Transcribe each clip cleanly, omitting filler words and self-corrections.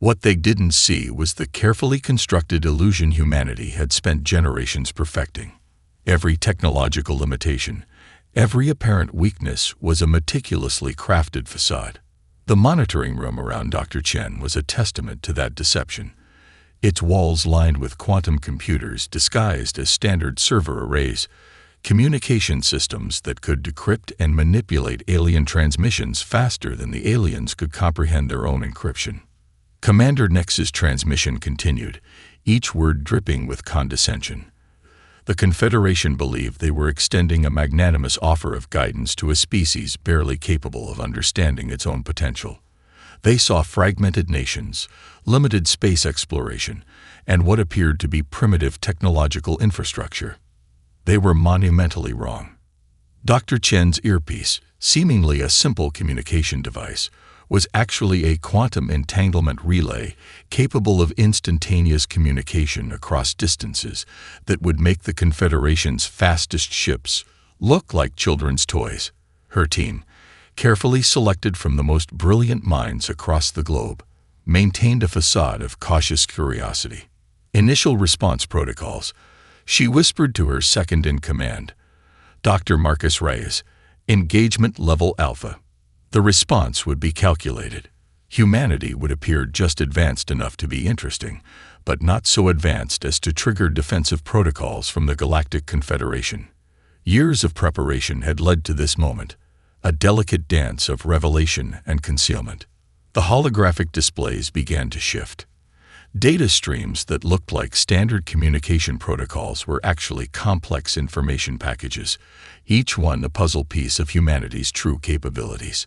What they didn't see was the carefully constructed illusion humanity had spent generations perfecting. Every technological limitation, every apparent weakness was a meticulously crafted facade. The monitoring room around Dr. Chen was a testament to that deception, its walls lined with quantum computers disguised as standard server arrays, communication systems that could decrypt and manipulate alien transmissions faster than the aliens could comprehend their own encryption. Commander Nex's transmission continued, each word dripping with condescension. The Confederation believed they were extending a magnanimous offer of guidance to a species barely capable of understanding its own potential. They saw fragmented nations, limited space exploration, and what appeared to be primitive technological infrastructure. They were monumentally wrong. Dr. Chen's earpiece, seemingly a simple communication device, was actually a quantum entanglement relay capable of instantaneous communication across distances that would make the Confederation's fastest ships look like children's toys. Her team, carefully selected from the most brilliant minds across the globe, maintained a facade of cautious curiosity. Initial response protocols, she whispered to her second-in-command, Dr. Marcus Reyes, engagement level Alpha. The response would be calculated. Humanity would appear just advanced enough to be interesting, but not so advanced as to trigger defensive protocols from the Galactic Confederation. Years of preparation had led to this moment, a delicate dance of revelation and concealment. The holographic displays began to shift. Data streams that looked like standard communication protocols were actually complex information packages, each one a puzzle piece of humanity's true capabilities.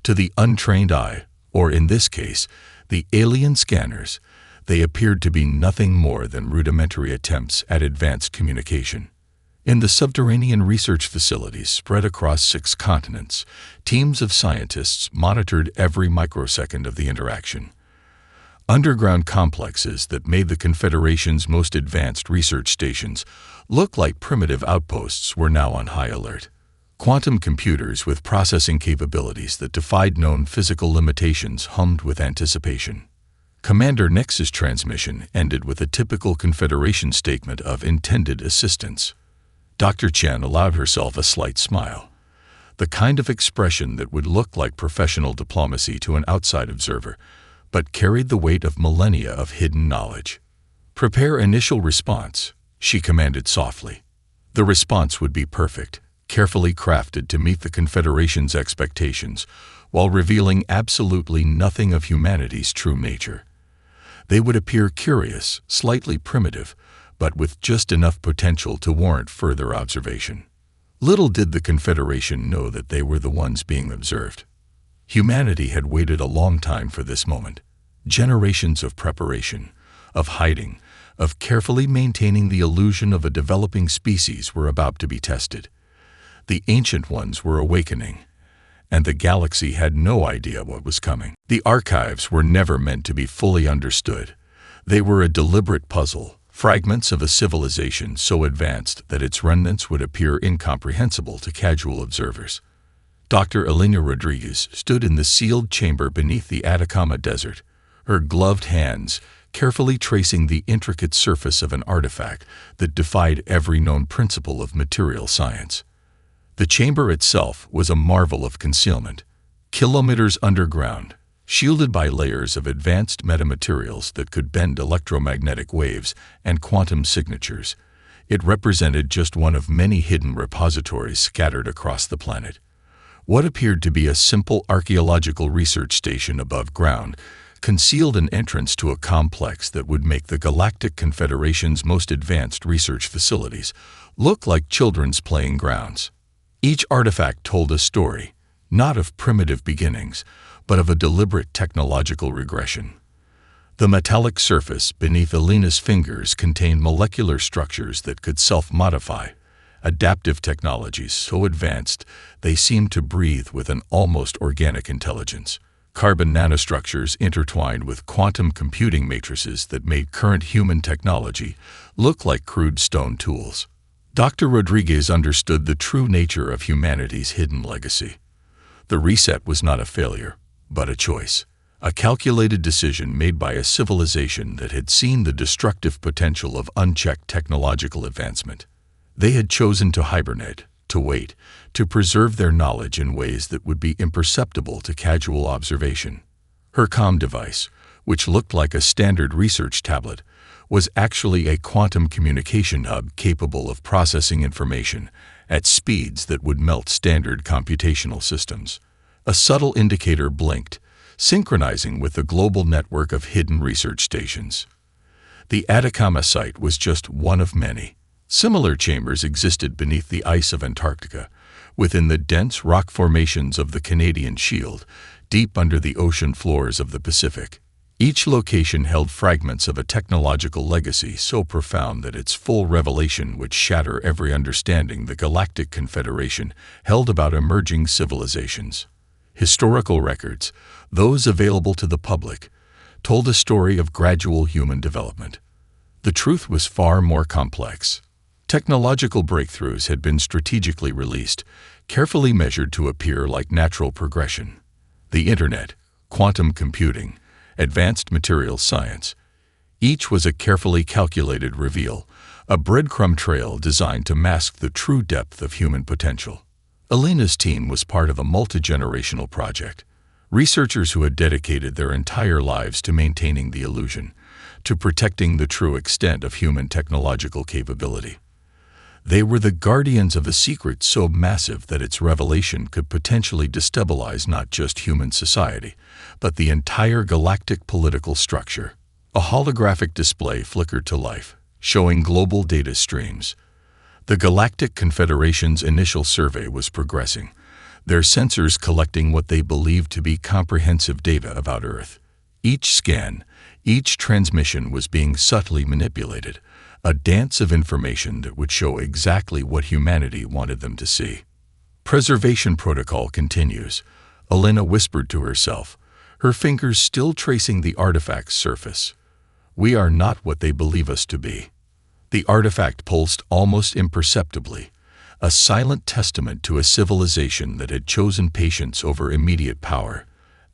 To the untrained eye, or in this case, the alien scanners, they appeared to be nothing more than rudimentary attempts at advanced communication. In the subterranean research facilities spread across 6 continents, teams of scientists monitored every microsecond of the interaction. Underground complexes that made the Confederation's most advanced research stations look like primitive outposts were now on high alert. Quantum computers with processing capabilities that defied known physical limitations hummed with anticipation. Commander Nex's transmission ended with a typical Confederation statement of intended assistance. Dr. Chen allowed herself a slight smile, the kind of expression that would look like professional diplomacy to an outside observer, but carried the weight of millennia of hidden knowledge. Prepare initial response, she commanded softly. The response would be perfect, carefully crafted to meet the Confederation's expectations, while revealing absolutely nothing of humanity's true nature. They would appear curious, slightly primitive, but with just enough potential to warrant further observation. Little did the Confederation know that they were the ones being observed. Humanity had waited a long time for this moment. Generations of preparation, of hiding, of carefully maintaining the illusion of a developing species were about to be tested. The ancient ones were awakening, and the galaxy had no idea what was coming. The archives were never meant to be fully understood. They were a deliberate puzzle, fragments of a civilization so advanced that its remnants would appear incomprehensible to casual observers. Dr. Elena Rodriguez stood in the sealed chamber beneath the Atacama Desert, her gloved hands carefully tracing the intricate surface of an artifact that defied every known principle of material science. The chamber itself was a marvel of concealment, kilometers underground, shielded by layers of advanced metamaterials that could bend electromagnetic waves and quantum signatures. It represented just one of many hidden repositories scattered across the planet. What appeared to be a simple archaeological research station above ground concealed an entrance to a complex that would make the Galactic Confederation's most advanced research facilities look like children's playing grounds. Each artifact told a story, not of primitive beginnings, but of a deliberate technological regression. The metallic surface beneath Elena's fingers contained molecular structures that could self-modify, adaptive technologies so advanced they seemed to breathe with an almost organic intelligence. Carbon nanostructures intertwined with quantum computing matrices that made current human technology look like crude stone tools. Dr. Rodriguez understood the true nature of humanity's hidden legacy. The reset was not a failure, but a choice, A calculated decision made by a civilization that had seen the destructive potential of unchecked technological advancement. They had chosen to hibernate, to wait, to preserve their knowledge in ways that would be imperceptible to casual observation. Her comm device, which looked like a standard research tablet, was actually a quantum communication hub capable of processing information at speeds that would melt standard computational systems. A subtle indicator blinked, synchronizing with the global network of hidden research stations. The Atacama site was just one of many. Similar chambers existed beneath the ice of Antarctica, within the dense rock formations of the Canadian Shield, deep under the ocean floors of the Pacific. Each location held fragments of a technological legacy so profound that its full revelation would shatter every understanding the Galactic Confederation held about emerging civilizations. Historical records, those available to the public, told a story of gradual human development. The truth was far more complex. Technological breakthroughs had been strategically released, carefully measured to appear like natural progression. The Internet, quantum computing, advanced materials science. Each was a carefully calculated reveal, a breadcrumb trail designed to mask the true depth of human potential. Elena's team was part of a multi-generational project. Researchers who had dedicated their entire lives to maintaining the illusion, to protecting the true extent of human technological capability. They were the guardians of a secret so massive that its revelation could potentially destabilize not just human society, but the entire galactic political structure. A holographic display flickered to life, showing global data streams. The Galactic Confederation's initial survey was progressing, their sensors collecting what they believed to be comprehensive data about Earth. Each scan, each transmission was being subtly manipulated, a dance of information that would show exactly what humanity wanted them to see. Preservation protocol continues, Elena whispered to herself, her fingers still tracing the artifact's surface. We are not what they believe us to be. The artifact pulsed almost imperceptibly, a silent testament to a civilization that had chosen patience over immediate power,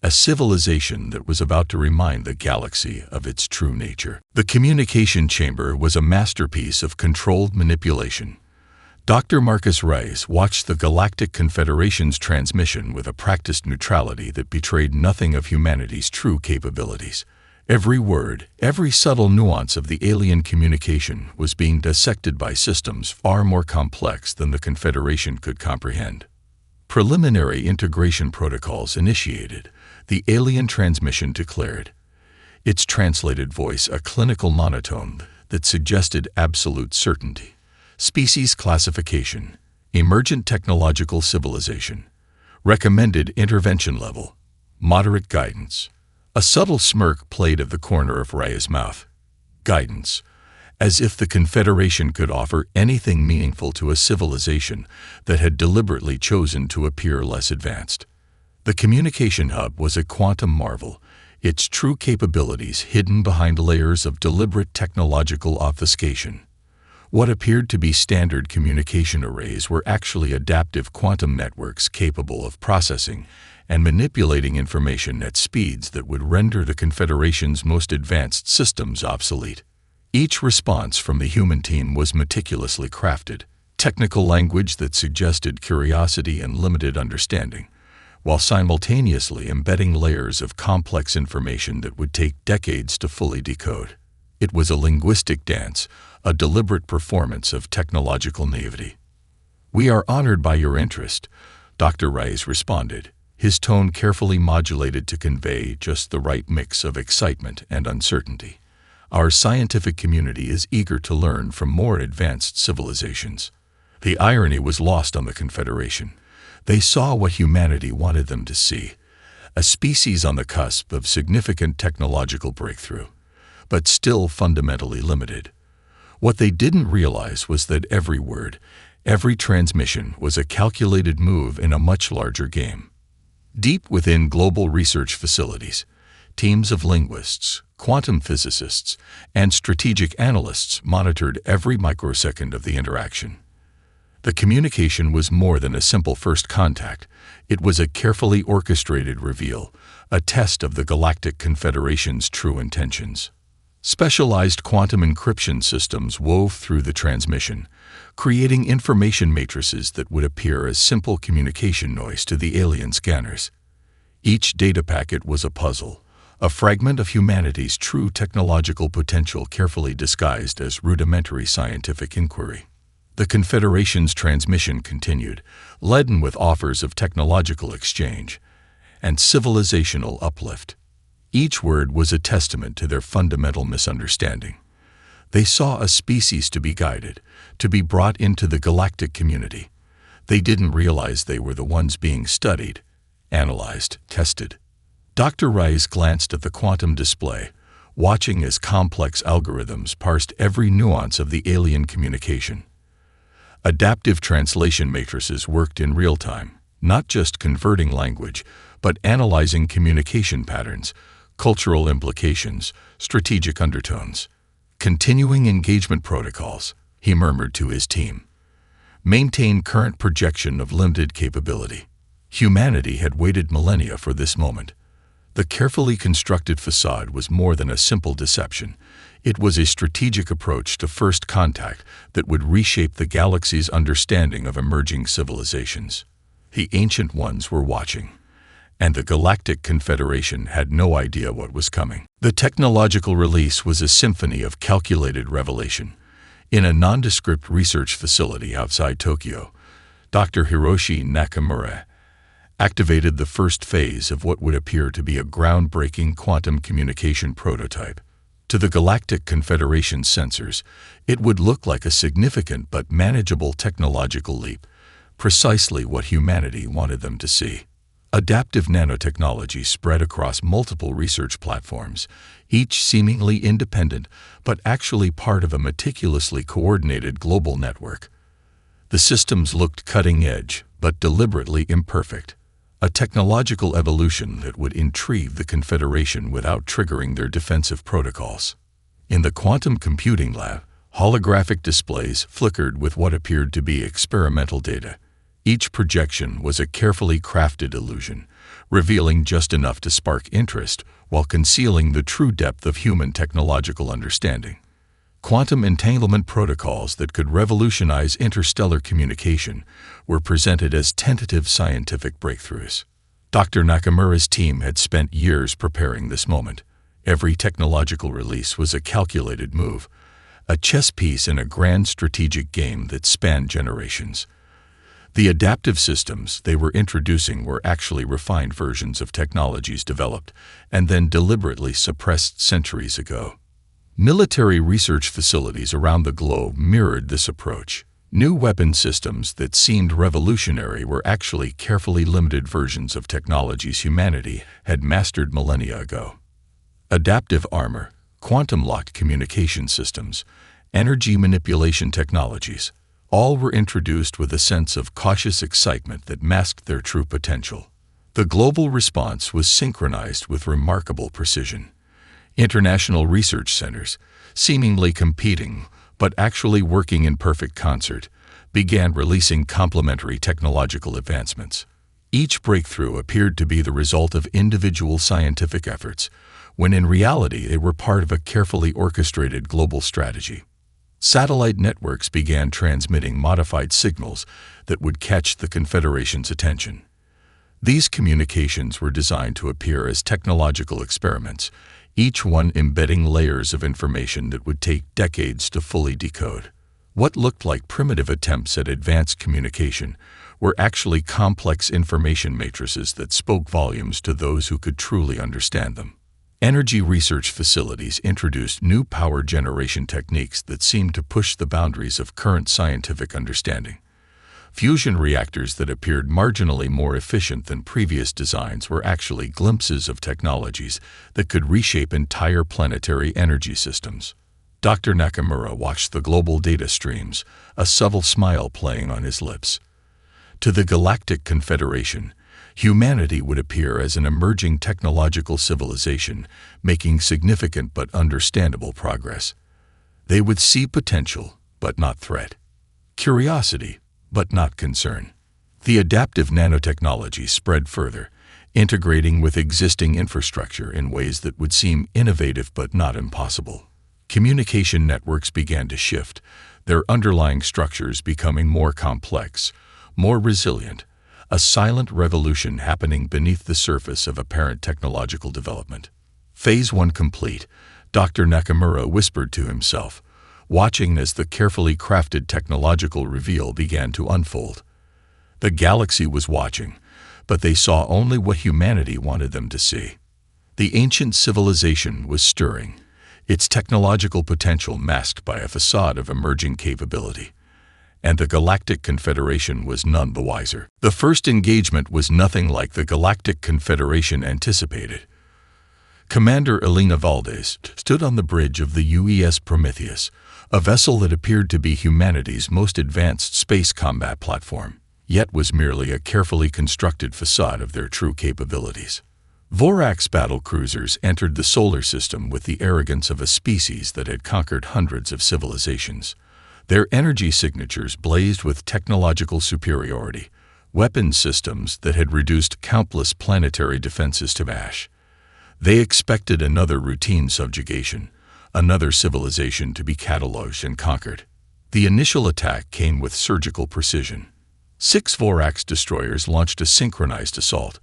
a civilization that was about to remind the galaxy of its true nature. The communication chamber was a masterpiece of controlled manipulation. Dr. Marcus Reyes watched the Galactic Confederation's transmission with a practiced neutrality that betrayed nothing of humanity's true capabilities. Every word, every subtle nuance of the alien communication was being dissected by systems far more complex than the Confederation could comprehend. Preliminary integration protocols initiated, the alien transmission declared, its translated voice a clinical monotone that suggested absolute certainty. Species classification, emergent technological civilization, recommended intervention level, moderate guidance. A subtle smirk played at the corner of Reyes' mouth. Guidance, as if the Confederation could offer anything meaningful to a civilization that had deliberately chosen to appear less advanced. The communication hub was a quantum marvel, its true capabilities hidden behind layers of deliberate technological obfuscation. What appeared to be standard communication arrays were actually adaptive quantum networks capable of processing and manipulating information at speeds that would render the Confederation's most advanced systems obsolete. Each response from the human team was meticulously crafted, technical language that suggested curiosity and limited understanding, while simultaneously embedding layers of complex information that would take decades to fully decode. It was a linguistic dance, a deliberate performance of technological naivety. "We are honored by your interest," Dr. Reyes responded, his tone carefully modulated to convey just the right mix of excitement and uncertainty. "Our scientific community is eager to learn from more advanced civilizations." The irony was lost on the Confederation. They saw what humanity wanted them to see, a species on the cusp of significant technological breakthrough, but still fundamentally limited. What they didn't realize was that every word, every transmission was a calculated move in a much larger game. Deep within global research facilities, teams of linguists, quantum physicists, and strategic analysts monitored every microsecond of the interaction. The communication was more than a simple first contact. It was a carefully orchestrated reveal, a test of the Galactic Confederation's true intentions. Specialized quantum encryption systems wove through the transmission, creating information matrices that would appear as simple communication noise to the alien scanners. Each data packet was a puzzle, a fragment of humanity's true technological potential carefully disguised as rudimentary scientific inquiry. The Confederation's transmission continued, laden with offers of technological exchange and civilizational uplift. Each word was a testament to their fundamental misunderstanding. They saw a species to be guided, to be brought into the galactic community. They didn't realize they were the ones being studied, analyzed, tested. Dr. Rice glanced at the quantum display, watching as complex algorithms parsed every nuance of the alien communication. Adaptive translation matrices worked in real time, not just converting language, but analyzing communication patterns, cultural implications, strategic undertones. Continuing engagement protocols, he murmured to his team. Maintain current projection of limited capability. Humanity had waited millennia for this moment. The carefully constructed facade was more than a simple deception. It was a strategic approach to first contact that would reshape the galaxy's understanding of emerging civilizations. The ancient ones were watching, and the Galactic Confederation had no idea what was coming. The technological release was a symphony of calculated revelation. In a nondescript research facility outside Tokyo, Dr. Hiroshi Nakamura activated the first phase of what would appear to be a groundbreaking quantum communication prototype. To the Galactic Confederation's sensors, it would look like a significant but manageable technological leap, precisely what humanity wanted them to see. Adaptive nanotechnology spread across multiple research platforms, each seemingly independent but actually part of a meticulously coordinated global network. The systems looked cutting-edge but deliberately imperfect, a technological evolution that would intrigue the Confederation without triggering their defensive protocols. In the quantum computing lab, holographic displays flickered with what appeared to be experimental data. Each projection was a carefully crafted illusion, revealing just enough to spark interest while concealing the true depth of human technological understanding. Quantum entanglement protocols that could revolutionize interstellar communication were presented as tentative scientific breakthroughs. Dr. Nakamura's team had spent years preparing this moment. Every technological release was a calculated move, a chess piece in a grand strategic game that spanned generations. The adaptive systems they were introducing were actually refined versions of technologies developed and then deliberately suppressed centuries ago. Military research facilities around the globe mirrored this approach. New weapon systems that seemed revolutionary were actually carefully limited versions of technologies humanity had mastered millennia ago. Adaptive armor, quantum-locked communication systems, energy manipulation technologies, all were introduced with a sense of cautious excitement that masked their true potential. The global response was synchronized with remarkable precision. International research centers, seemingly competing but actually working in perfect concert, began releasing complementary technological advancements. Each breakthrough appeared to be the result of individual scientific efforts, when in reality they were part of a carefully orchestrated global strategy. Satellite networks began transmitting modified signals that would catch the Confederation's attention. These communications were designed to appear as technological experiments, each one embedding layers of information that would take decades to fully decode. What looked like primitive attempts at advanced communication were actually complex information matrices that spoke volumes to those who could truly understand them. Energy research facilities introduced new power generation techniques that seemed to push the boundaries of current scientific understanding. Fusion reactors that appeared marginally more efficient than previous designs were actually glimpses of technologies that could reshape entire planetary energy systems. Dr. Nakamura watched the global data streams, a subtle smile playing on his lips. To the Galactic Confederation, humanity would appear as an emerging technological civilization, making significant but understandable progress. They would see potential, but not threat. Curiosity, but not concern. The adaptive nanotechnology spread further, integrating with existing infrastructure in ways that would seem innovative but not impossible. Communication networks began to shift, their underlying structures becoming more complex, more resilient, a silent revolution happening beneath the surface of apparent technological development. Phase 1 complete, Dr. Nakamura whispered to himself, watching as the carefully crafted technological reveal began to unfold. The galaxy was watching, but they saw only what humanity wanted them to see. The ancient civilization was stirring, its technological potential masked by a facade of emerging capability. And the Galactic Confederation was none the wiser. The first engagement was nothing like the Galactic Confederation anticipated. Commander Elena Valdez stood on the bridge of the UES Prometheus, a vessel that appeared to be humanity's most advanced space combat platform, yet was merely a carefully constructed facade of their true capabilities. Vorax battlecruisers entered the solar system with the arrogance of a species that had conquered hundreds of civilizations. Their energy signatures blazed with technological superiority, weapons systems that had reduced countless planetary defenses to ash. They expected another routine subjugation, another civilization to be cataloged and conquered. The initial attack came with surgical precision. 6 Vorax destroyers launched a synchronized assault,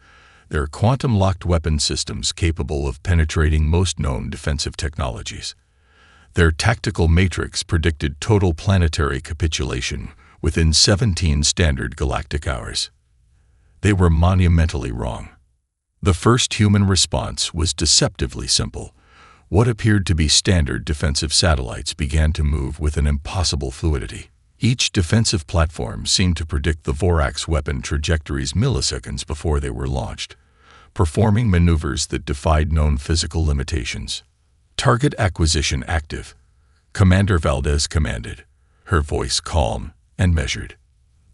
their quantum-locked weapon systems capable of penetrating most known defensive technologies. Their tactical matrix predicted total planetary capitulation within 17 standard galactic hours. They were monumentally wrong. The first human response was deceptively simple. What appeared to be standard defensive satellites began to move with an impossible fluidity. Each defensive platform seemed to predict the Vorax weapon trajectories milliseconds before they were launched, performing maneuvers that defied known physical limitations. Target acquisition active, Commander Valdez commanded, her voice calm and measured.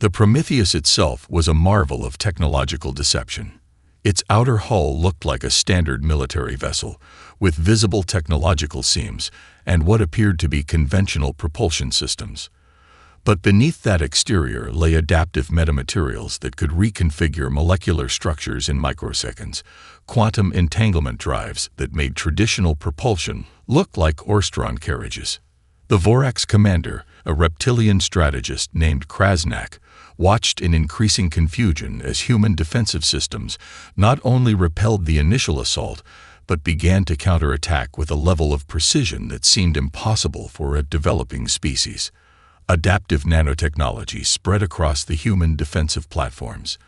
The Prometheus itself was a marvel of technological deception. Its outer hull looked like a standard military vessel, with visible technological seams and what appeared to be conventional propulsion systems. But beneath that exterior lay adaptive metamaterials that could reconfigure molecular structures in microseconds, quantum entanglement drives that made traditional propulsion look like Orstron carriages. The Vorax commander, a reptilian strategist named Krasnak, watched in increasing confusion as human defensive systems not only repelled the initial assault, but began to counterattack with a level of precision that seemed impossible for a developing species. Adaptive nanotechnology spread across the human defensive platforms.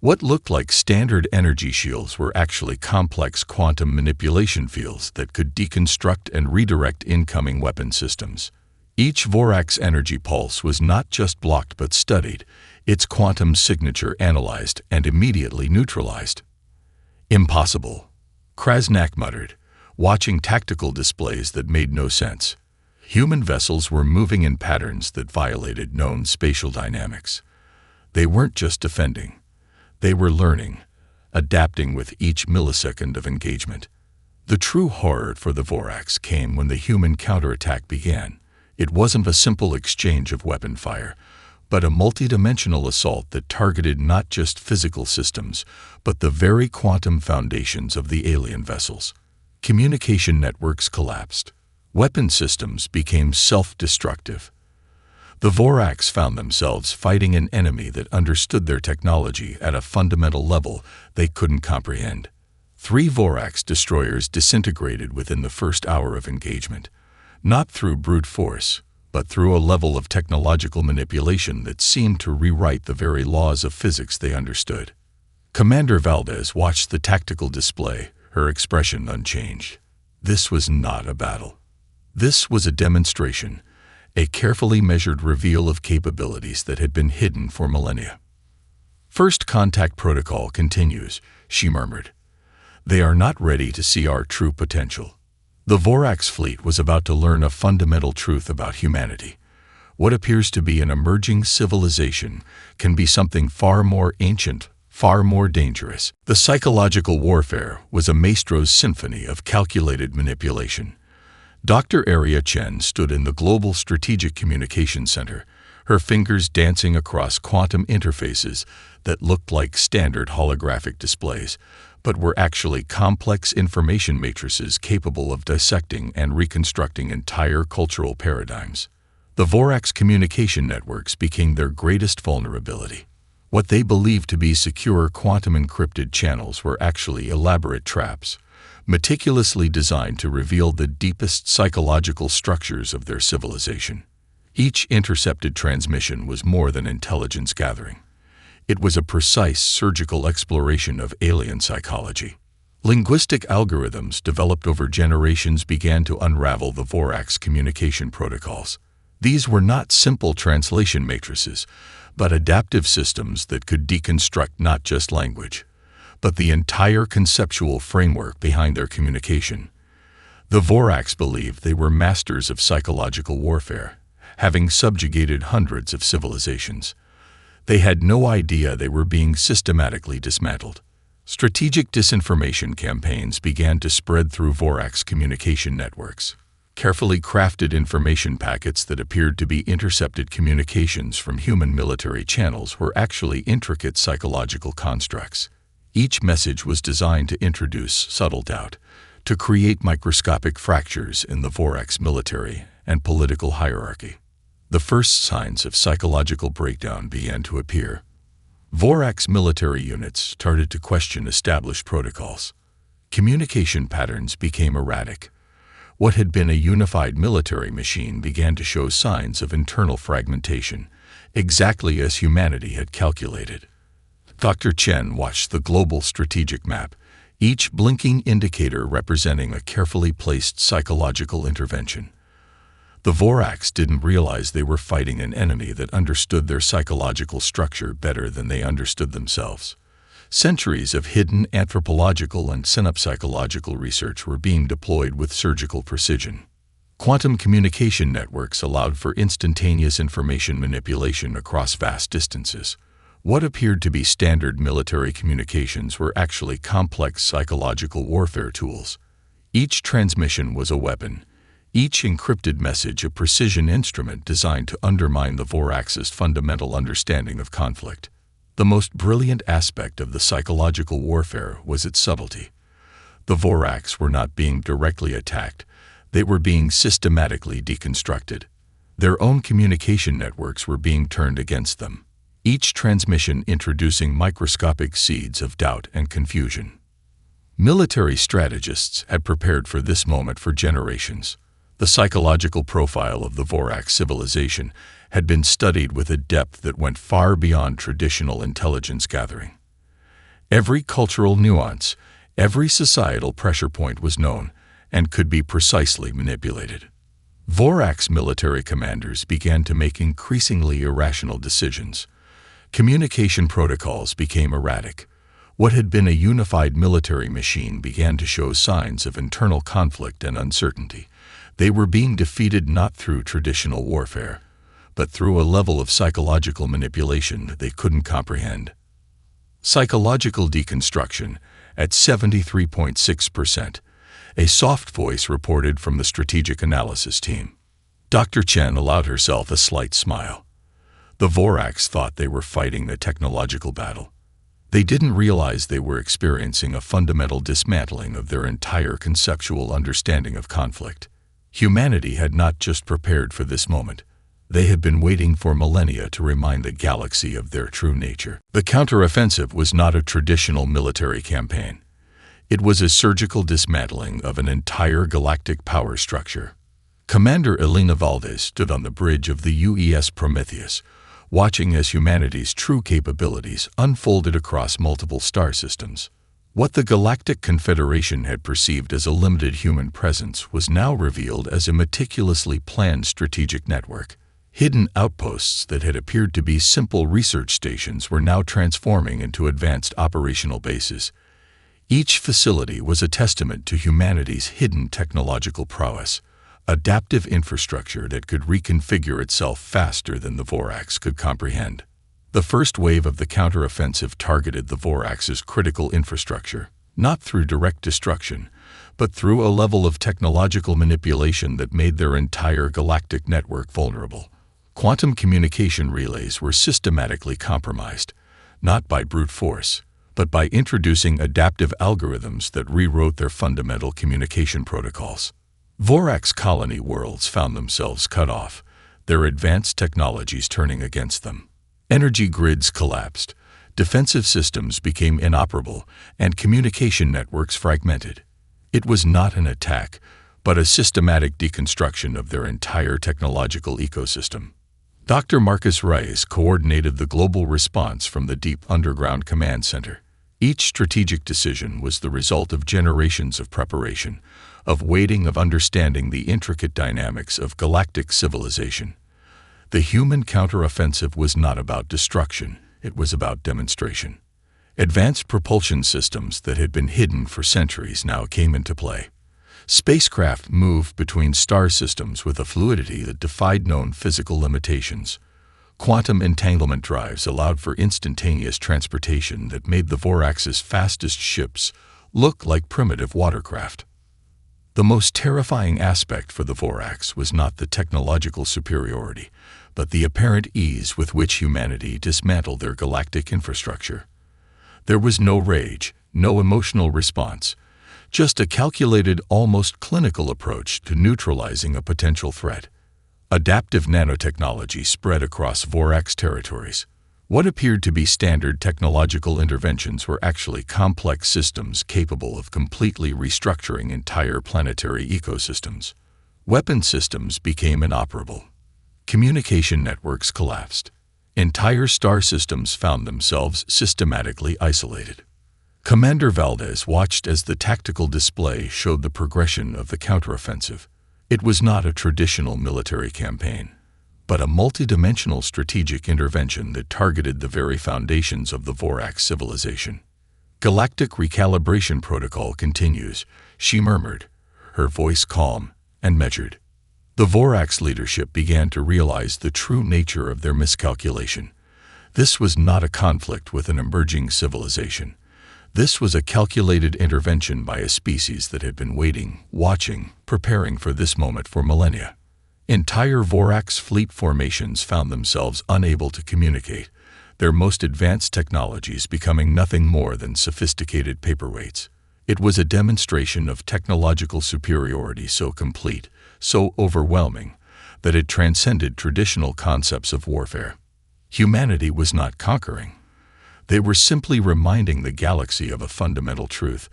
What looked like standard energy shields were actually complex quantum manipulation fields that could deconstruct and redirect incoming weapon systems. Each Vorax energy pulse was not just blocked but studied, its quantum signature analyzed and immediately neutralized. Impossible, Krasnak muttered, watching tactical displays that made no sense. Human vessels were moving in patterns that violated known spatial dynamics. They weren't just defending. They were learning, adapting with each millisecond of engagement. The true horror for the Vorax came when the human counterattack began. It wasn't a simple exchange of weapon fire, but a multidimensional assault that targeted not just physical systems, but the very quantum foundations of the alien vessels. Communication networks collapsed. Weapon systems became self-destructive. The Vorax found themselves fighting an enemy that understood their technology at a fundamental level they couldn't comprehend. 3 Vorax destroyers disintegrated within the first hour of engagement, not through brute force, but through a level of technological manipulation that seemed to rewrite the very laws of physics they understood. Commander Valdez watched the tactical display, her expression unchanged. This was not a battle. This was a demonstration, a carefully measured reveal of capabilities that had been hidden for millennia. First contact protocol continues, she murmured. They are not ready to see our true potential. The Vorax fleet was about to learn a fundamental truth about humanity. What appears to be an emerging civilization can be something far more ancient, far more dangerous. The psychological warfare was a maestro's symphony of calculated manipulation. Dr. Aria Chen stood in the Global Strategic Communications Center, her fingers dancing across quantum interfaces that looked like standard holographic displays, but were actually complex information matrices capable of dissecting and reconstructing entire cultural paradigms. The Vorax communication networks became their greatest vulnerability. What they believed to be secure quantum-encrypted channels were actually elaborate traps, meticulously designed to reveal the deepest psychological structures of their civilization. Each intercepted transmission was more than intelligence gathering. It was a precise surgical exploration of alien psychology. Linguistic algorithms developed over generations began to unravel the Vorax communication protocols. These were not simple translation matrices, but adaptive systems that could deconstruct not just language, but the entire conceptual framework behind their communication. The Vorax believed they were masters of psychological warfare, having subjugated hundreds of civilizations. They had no idea they were being systematically dismantled. Strategic disinformation campaigns began to spread through Vorax communication networks. Carefully crafted information packets that appeared to be intercepted communications from human military channels were actually intricate psychological constructs. Each message was designed to introduce subtle doubt, to create microscopic fractures in the Vorax military and political hierarchy. The first signs of psychological breakdown began to appear. Vorax military units started to question established protocols. Communication patterns became erratic. What had been a unified military machine began to show signs of internal fragmentation, exactly as humanity had calculated. Dr. Chen watched the global strategic map, each blinking indicator representing a carefully placed psychological intervention. The Vorax didn't realize they were fighting an enemy that understood their psychological structure better than they understood themselves. Centuries of hidden anthropological and synapsychological research were being deployed with surgical precision. Quantum communication networks allowed for instantaneous information manipulation across vast distances. What appeared to be standard military communications were actually complex psychological warfare tools. Each transmission was a weapon, each encrypted message a precision instrument designed to undermine the Vorax's fundamental understanding of conflict. The most brilliant aspect of the psychological warfare was its subtlety. The Vorax were not being directly attacked, they were being systematically deconstructed. Their own communication networks were being turned against them, each transmission introducing microscopic seeds of doubt and confusion. Military strategists had prepared for this moment for generations. The psychological profile of the Vorax civilization had been studied with a depth that went far beyond traditional intelligence gathering. Every cultural nuance, every societal pressure point was known and could be precisely manipulated. Vorax military commanders began to make increasingly irrational decisions. Communication protocols became erratic. What had been a unified military machine began to show signs of internal conflict and uncertainty. They were being defeated not through traditional warfare, but through a level of psychological manipulation they couldn't comprehend. Psychological deconstruction at 73.6%, a soft voice reported from the strategic analysis team. Dr. Chen allowed herself a slight smile. The Vorax thought they were fighting a technological battle. They didn't realize they were experiencing a fundamental dismantling of their entire conceptual understanding of conflict. Humanity had not just prepared for this moment. They had been waiting for millennia to remind the galaxy of their true nature. The counteroffensive was not a traditional military campaign. It was a surgical dismantling of an entire galactic power structure. Commander Elena Valdez stood on the bridge of the UES Prometheus, watching as humanity's true capabilities unfolded across multiple star systems. What the Galactic Confederation had perceived as a limited human presence was now revealed as a meticulously planned strategic network. Hidden outposts that had appeared to be simple research stations were now transforming into advanced operational bases. Each facility was a testament to humanity's hidden technological prowess, adaptive infrastructure that could reconfigure itself faster than the Vorax could comprehend. The first wave of the counteroffensive targeted the Vorax's critical infrastructure, not through direct destruction, but through a level of technological manipulation that made their entire galactic network vulnerable. Quantum communication relays were systematically compromised, not by brute force, but by introducing adaptive algorithms that rewrote their fundamental communication protocols. Vorax colony worlds found themselves cut off, their advanced technologies turning against them. Energy grids collapsed, defensive systems became inoperable, and communication networks fragmented. It was not an attack, but a systematic deconstruction of their entire technological ecosystem. Dr. Marcus Reyes coordinated the global response from the deep underground command center. Each strategic decision was the result of generations of preparation, of waiting, of understanding the intricate dynamics of galactic civilization. The human counteroffensive was not about destruction, it was about demonstration. Advanced propulsion systems that had been hidden for centuries now came into play. Spacecraft moved between star systems with a fluidity that defied known physical limitations. Quantum entanglement drives allowed for instantaneous transportation that made the Vorax's fastest ships look like primitive watercraft. The most terrifying aspect for the Vorax was not the technological superiority, but the apparent ease with which humanity dismantled their galactic infrastructure. There was no rage, no emotional response, just a calculated, almost clinical approach to neutralizing a potential threat. Adaptive nanotechnology spread across Vorax territories. What appeared to be standard technological interventions were actually complex systems capable of completely restructuring entire planetary ecosystems. Weapon systems became inoperable. Communication networks collapsed. Entire star systems found themselves systematically isolated. Commander Valdez watched as the tactical display showed the progression of the counteroffensive. It was not a traditional military campaign, but a multidimensional strategic intervention that targeted the very foundations of the Vorax civilization. Galactic recalibration protocol continues, she murmured, her voice calm and measured. The Vorax leadership began to realize the true nature of their miscalculation. This was not a conflict with an emerging civilization. This was a calculated intervention by a species that had been waiting, watching, preparing for this moment for millennia. Entire Vorax fleet formations found themselves unable to communicate, their most advanced technologies becoming nothing more than sophisticated paperweights. It was a demonstration of technological superiority so complete, so overwhelming, that it transcended traditional concepts of warfare. Humanity was not conquering. They were simply reminding the galaxy of a fundamental truth,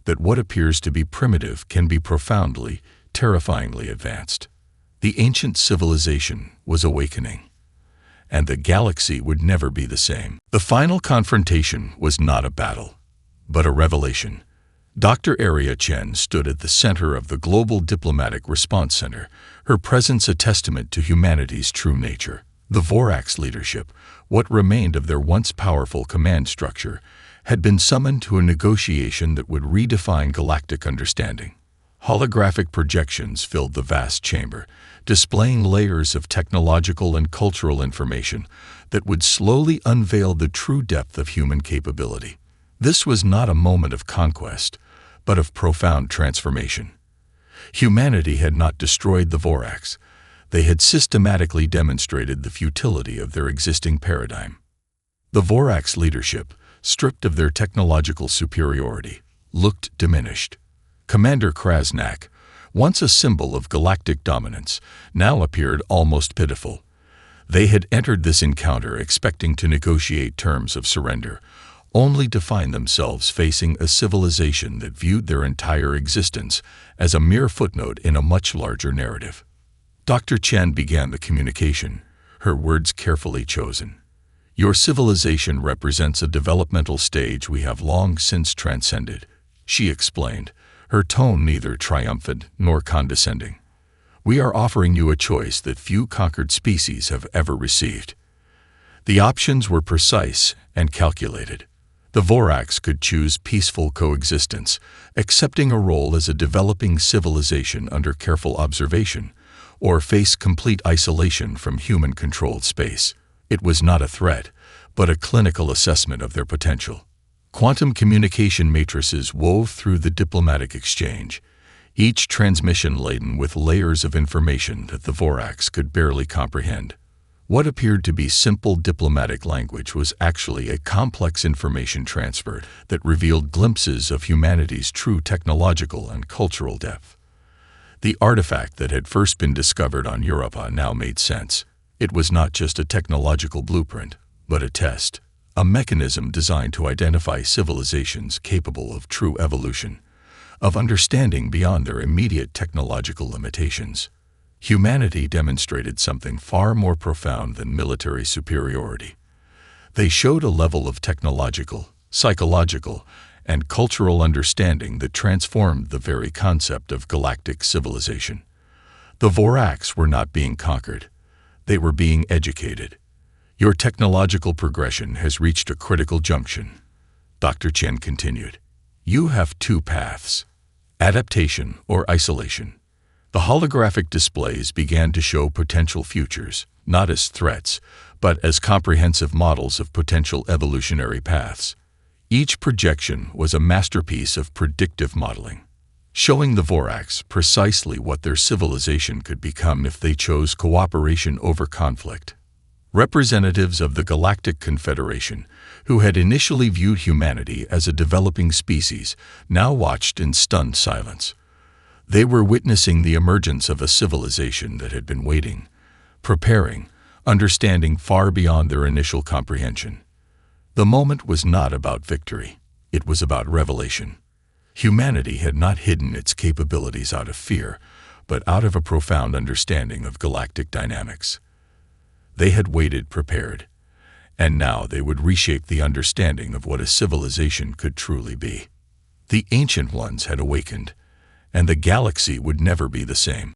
that what appears to be primitive can be profoundly, terrifyingly advanced. The ancient civilization was awakening, and the galaxy would never be the same. The final confrontation was not a battle, but a revelation. Dr. Aria Chen stood at the center of the Global Diplomatic Response Center, her presence a testament to humanity's true nature. The Vorax leadership, what remained of their once powerful command structure, had been summoned to a negotiation that would redefine galactic understanding. Holographic projections filled the vast chamber, displaying layers of technological and cultural information that would slowly unveil the true depth of human capability. This was not a moment of conquest, but of profound transformation. Humanity had not destroyed the Vorax. They had systematically demonstrated the futility of their existing paradigm. The Vorax leadership, stripped of their technological superiority, looked diminished. Commander Krasnak, once a symbol of galactic dominance, now appeared almost pitiful. They had entered this encounter expecting to negotiate terms of surrender, only to find themselves facing a civilization that viewed their entire existence as a mere footnote in a much larger narrative. Dr. Chen began the communication, her words carefully chosen. Your civilization represents a developmental stage we have long since transcended, she explained, her tone neither triumphant nor condescending. We are offering you a choice that few conquered species have ever received. The options were precise and calculated. The Vorax could choose peaceful coexistence, accepting a role as a developing civilization under careful observation, or face complete isolation from human-controlled space. It was not a threat, but a clinical assessment of their potential. Quantum communication matrices wove through the diplomatic exchange, each transmission laden with layers of information that the Vorax could barely comprehend. What appeared to be simple diplomatic language was actually a complex information transfer that revealed glimpses of humanity's true technological and cultural depth. The artifact that had first been discovered on Europa now made sense. It was not just a technological blueprint, but a test, a mechanism designed to identify civilizations capable of true evolution, of understanding beyond their immediate technological limitations. Humanity demonstrated something far more profound than military superiority. They showed a level of technological, psychological, and cultural understanding that transformed the very concept of galactic civilization. The Voraks were not being conquered. They were being educated. Your technological progression has reached a critical junction, Dr. Chen continued. You have two paths: adaptation or isolation. The holographic displays began to show potential futures, not as threats, but as comprehensive models of potential evolutionary paths. Each projection was a masterpiece of predictive modeling, showing the Voraks precisely what their civilization could become if they chose cooperation over conflict. Representatives of the Galactic Confederation, who had initially viewed humanity as a developing species, now watched in stunned silence. They were witnessing the emergence of a civilization that had been waiting, preparing, understanding far beyond their initial comprehension. The moment was not about victory. It was about revelation. Humanity had not hidden its capabilities out of fear, but out of a profound understanding of galactic dynamics. They had waited prepared, and now they would reshape the understanding of what a civilization could truly be. The Ancient Ones had awakened, and the galaxy would never be the same.